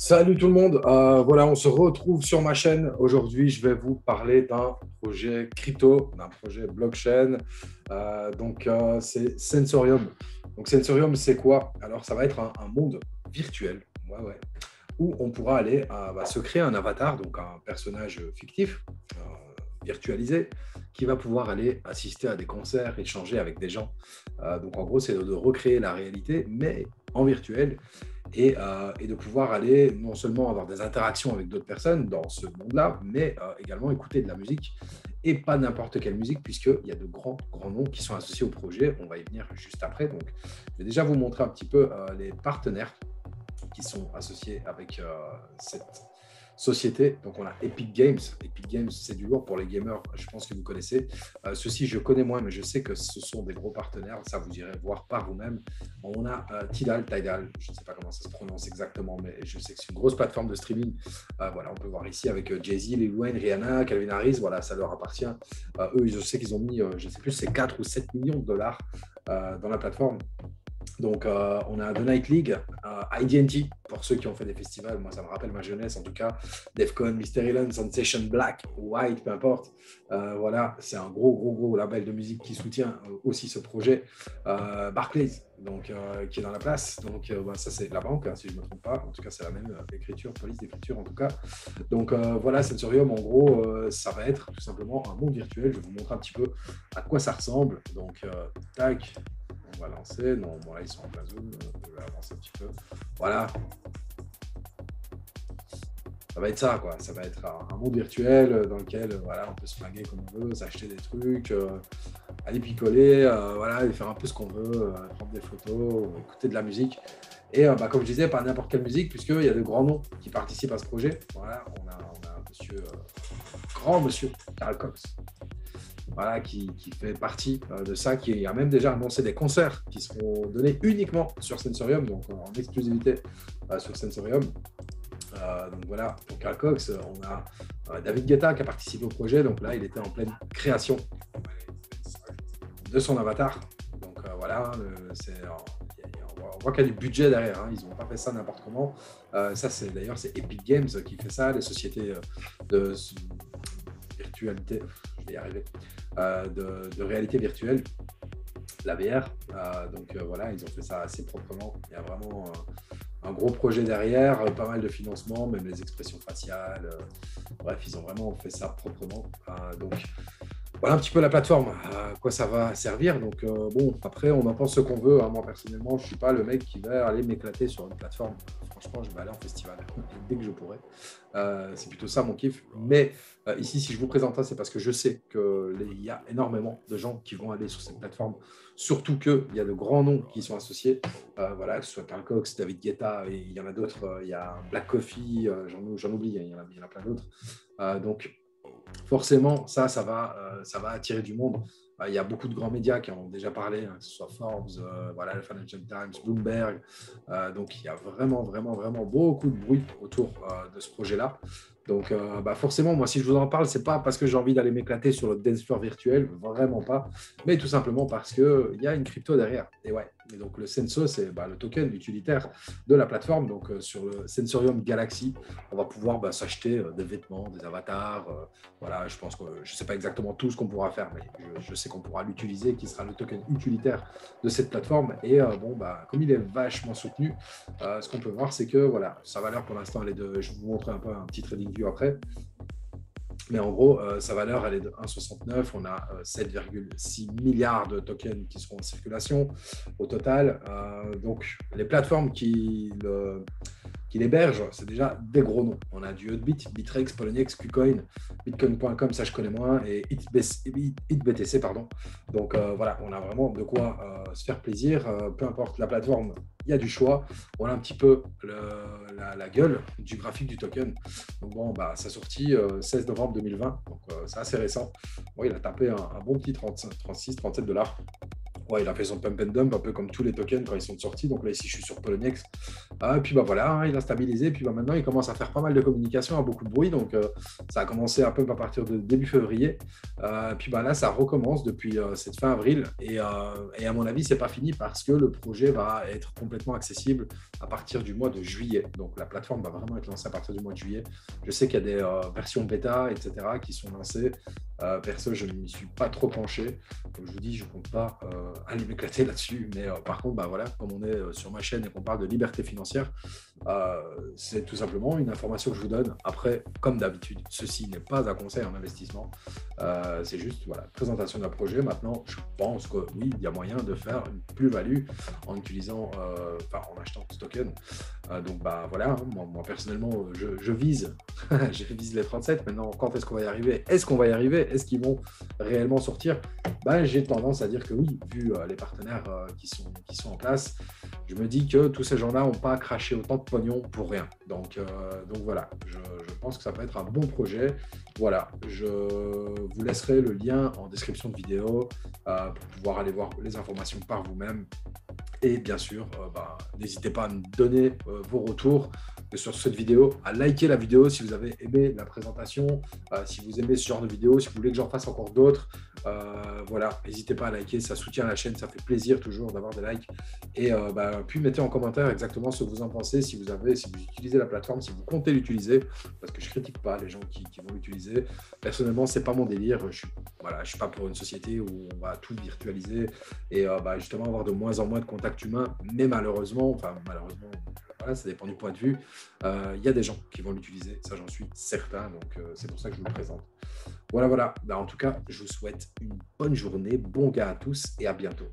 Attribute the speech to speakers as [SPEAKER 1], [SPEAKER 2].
[SPEAKER 1] Salut tout le monde, voilà, on se retrouve sur ma chaîne. Aujourd'hui, je vais vous parler d'un projet crypto, d'un projet blockchain. C'est Sensorium. Donc, Sensorium, c'est quoi? Alors, ça va être un monde virtuel, ouais, ouais, où on pourra aller se créer un avatar, donc un personnage fictif, virtualisé, qui va pouvoir aller assister à des concerts, échanger avec des gens. Donc, en gros, c'est de recréer la réalité, mais en virtuel et de pouvoir aller non seulement avoir des interactions avec d'autres personnes dans ce monde-là, mais également écouter de la musique et pas n'importe quelle musique, puisqu'il y a de grands noms qui sont associés au projet. On va y venir juste après. Donc, je vais déjà vous montrer un petit peu les partenaires qui sont associés avec cette société. Donc, on a Epic Games. Epic Games, c'est du lourd pour les gamers. Je pense que vous connaissez. Ceux-ci, je connais moins, mais je sais que ce sont des gros partenaires. Ça, vous irez voir par vous-même. On a Tidal, je ne sais pas comment ça se prononce exactement, mais je sais que c'est une grosse plateforme de streaming. Voilà, on peut voir ici avec Jay-Z, Lil Wayne, Rihanna, Calvin Harris. Voilà, ça leur appartient. Eux, je sais qu'ils ont mis, je ne sais plus, c'est 4 ou 7 millions de dollars dans la plateforme. Donc, on a The Night League, IDT, pour ceux qui ont fait des festivals. Moi, ça me rappelle ma jeunesse, en tout cas. Defcon, Mysteryland, Sensation Black, White, peu importe. Voilà, c'est un gros label de musique qui soutient aussi ce projet. Barclays, donc, qui est dans la place. Donc, ça, c'est la banque, hein, si je ne me trompe pas. En tout cas, c'est la même écriture, police d'écriture, en tout cas. Donc, voilà, Sensorium, en gros, ça va être tout simplement un monde virtuel. Je vais vous montrer un petit peu à quoi ça ressemble. Donc, tac. On va lancer. Non, bon, là, ils sont en plein zoom. Je vais avancer un petit peu. Voilà. Ça va être ça, quoi. Ça va être un monde virtuel dans lequel voilà, on peut se flinguer comme on veut, s'acheter des trucs, aller picoler, voilà, et faire un peu ce qu'on veut, prendre des photos, écouter de la musique. Et comme je disais, pas n'importe quelle musique, puisqu'il y a de grands noms qui participent à ce projet. Voilà, on a un monsieur, grand monsieur, Carl Cox, voilà, qui fait partie de ça, qui a même déjà annoncé des concerts qui seront donnés uniquement sur Sensorium, donc en exclusivité sur Sensorium. Donc voilà, pour Carl Cox, on a David Guetta qui a participé au projet, donc là il était en pleine création de son avatar. Donc voilà, on voit qu'il y a du budget derrière, hein. Ils n'ont pas fait ça n'importe comment. Ça, d'ailleurs, c'est Epic Games qui fait ça, les sociétés de virtualité, je vais y arriver, de réalité virtuelle, la VR. Voilà, ils ont fait ça assez proprement. Il y a vraiment un gros projet derrière, pas mal de financement, même les expressions faciales. Bref, ils ont vraiment fait ça proprement. Donc, voilà un petit peu la plateforme, à quoi ça va servir. Donc, bon, après, on en pense ce qu'on veut, hein. Moi, personnellement, je ne suis pas le mec qui va aller m'éclater sur une plateforme. Franchement, je vais aller en festival dès que je pourrai. C'est plutôt ça mon kiff. Mais ici, si je vous présente ça, c'est parce que je sais qu'il y a énormément de gens qui vont aller sur cette plateforme. Surtout qu'il y a de grands noms qui sont associés. Voilà, que ce soit Carl Cox, David Guetta, et il y en a d'autres. Il y a Black Coffee, j'en oublie, il y en a plein d'autres. Donc, forcément, ça va attirer du monde. Il y a beaucoup de grands médias qui en ont déjà parlé, hein, que ce soit Forbes, voilà, le Financial Times, Bloomberg. Donc, il y a vraiment beaucoup de bruit autour de ce projet-là. Donc, forcément, moi, si je vous en parle, c'est pas parce que j'ai envie d'aller m'éclater sur le dance floor virtuel, vraiment pas, mais tout simplement parce qu'il y a une crypto derrière. Et ouais, et donc le Senso, c'est le token utilitaire de la plateforme. Donc, sur le Sensorium Galaxy, on va pouvoir s'acheter des vêtements, des avatars. Voilà, je pense que je ne sais pas exactement tout ce qu'on pourra faire, mais je sais qu'on pourra l'utiliser, qui sera le token utilitaire de cette plateforme. Et comme il est vachement soutenu, ce qu'on peut voir, c'est que voilà, sa valeur pour l'instant, elle est de. Je vais vous montrer un peu un petit trading view après. Mais en gros, sa valeur, elle est de 1,69. On a 7,6 milliards de tokens qui seront en circulation au total. Donc, les plateformes qui l'hébergent, c'est déjà des gros noms. On a du Hotbit, Bitrex, Poloniex, KuCoin, Bitcoin.com, ça je connais moins, et HitBTC, pardon. Donc voilà, on a vraiment de quoi se faire plaisir. Peu importe la plateforme, il y a du choix. On a un petit peu la gueule du graphique du token. Donc bon, sa sortie 16 novembre 2020, donc c'est assez récent. Bon, il a tapé un bon petit 36, 37 $. Ouais, il a fait son pump and dump, un peu comme tous les tokens quand ils sont sortis. Donc là, ici, je suis sur Poloniex. Et puis bah voilà, hein, il a stabilisé. Puis bah, maintenant, il commence à faire pas mal de communication, à beaucoup de bruit. Donc ça a commencé un peu à partir de début février. Puis bah là, ça recommence depuis cette fin avril. Et à mon avis, c'est pas fini parce que le projet va être complètement accessible à partir du mois de juillet. Donc la plateforme va vraiment être lancée à partir du mois de juillet. Je sais qu'il y a des versions bêta, etc., qui sont lancées. Perso, je ne m'y suis pas trop penché. Comme je vous dis, je ne compte pas aller m'éclater là-dessus. Mais par contre, bah, voilà, comme on est sur ma chaîne et qu'on parle de liberté financière, c'est tout simplement une information que je vous donne. Après, comme d'habitude, ceci n'est pas un conseil en investissement. C'est juste voilà, présentation d'un projet. Maintenant, je pense que oui, il y a moyen de faire une plus-value en utilisant, en achetant ce token. Donc bah voilà, hein, moi, personnellement, je vise, je vise les 37. Maintenant, quand est-ce qu'on va y arriver? Est-ce qu'on va y arriver? Est-ce qu'ils vont réellement sortir? Bah, j'ai tendance à dire que oui, vu les partenaires qui sont en place, je me dis que tous ces gens-là n'ont pas craché autant de pognon pour rien. Donc voilà, je pense que ça peut être un bon projet. Voilà, je vous laisserai le lien en description de vidéo pour pouvoir aller voir les informations par vous-même. Et bien sûr, n'hésitez pas à me donner vos retours sur cette vidéo, à liker la vidéo si vous avez aimé la présentation, si vous aimez ce genre de vidéo, si vous voulez que j'en fasse encore d'autres. Voilà, n'hésitez pas à liker, ça soutient la chaîne, ça fait plaisir toujours d'avoir des likes. Et puis mettez en commentaire exactement ce que vous en pensez, si vous utilisez la plateforme, si vous comptez l'utiliser, parce que je ne critique pas les gens qui vont l'utiliser. Personnellement, ce n'est pas mon délire. Je ne suis pas pour une société où on va tout virtualiser et justement avoir de moins en moins de contact humain. Mais malheureusement, voilà, ça dépend du point de vue. Il y a des gens qui vont l'utiliser, ça j'en suis certain. Donc c'est pour ça que je vous le présente. Voilà. En tout cas, je vous souhaite une bonne journée, bon gars à tous et à bientôt.